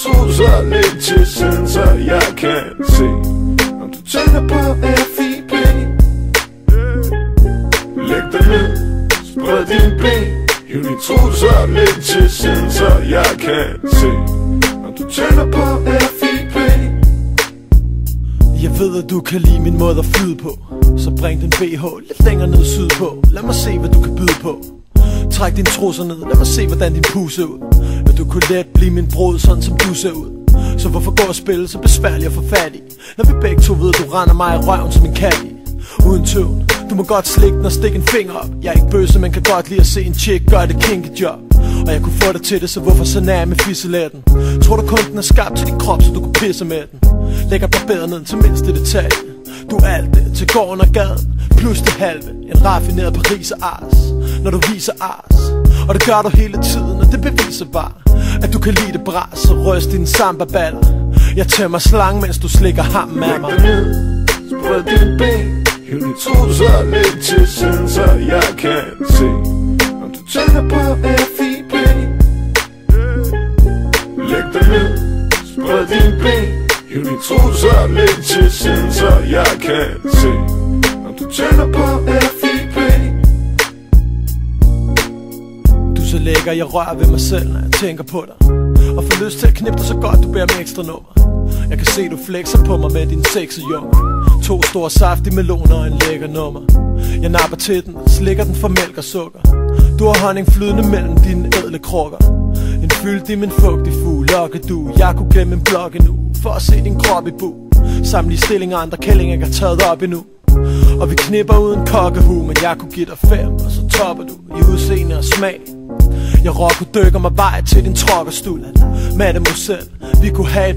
trusser lidt til siden, så jeg kan se, om du tænker på FIP. Læg dig ned, spred dine ben, hiv dine trusser lidt til siden, så jeg kan se, om du tænker på FIP. Jeg ved, at du kan lide min måde at flyde på, så bring den BH lidt længere ned sydpå. Lad mig se, hvad du kan byde på. Træk dine trusser ned, lad mig se, hvordan din puse ser ud. Og du kunne let blive min brud, sådan som du ser ud. Så hvorfor gå og spille så besværligt at få fat i, når vi begge to ved, at du render mig i røven som en kat i. Uden tøvn, du må godt slikke den og stikke en finger op. Jeg er ikke bøsse, men kan godt lide at se en chick gøre det kinky job. Og jeg kunne få dig til det, så hvorfor så nær med fisseletten? Tror du kun den er skabt til din krop, så du kunne pisse med den? Lægger barberet ned til mindste detalje. Du er alt det til gården og gaden, plus det halve, en raffineret pariser ars. Når du viser ars, og det gør du hele tiden, og det beviser bare, at du kan lide det bras og ryste dine samba-baller. Jeg tæmmer slangen, mens du slikker ham af mig. Læg dig ned, spred dine ben, hiv dine trusser lidt til siden, så jeg kan se, om du tænker på FIP. Læg dig ned, spred dine ben, hiv dine trusser lidt til siden, så jeg kan se, om du tænker på FIP. Du er så lækker, jeg rører ved mig selv, når jeg tænker på dig, og får lyst til at knippe dig så godt, du bærer med ekstra nummer. Jeg kan se, du flexer på mig med din sexy junge. 2 store saftige meloner og en lækker nummer. Jeg napper til den, slikker den for mælk og sukker. Du har honning flydende mellem dine ædle krukker. En fyldt i min fugtig fugl, lokkedue. Jeg kunne glemme en blok endnu, for at se din krop i bu. Samtlige stillinger andre kællinger ikke har taget op endnu. Og vi knipper uden kokkehue, men jeg kunne give dig 5, og så topper du i udseende og smag. Jeg rocker dykker mig vej til din trokkerstul. Mademoiselle, vi kunne have et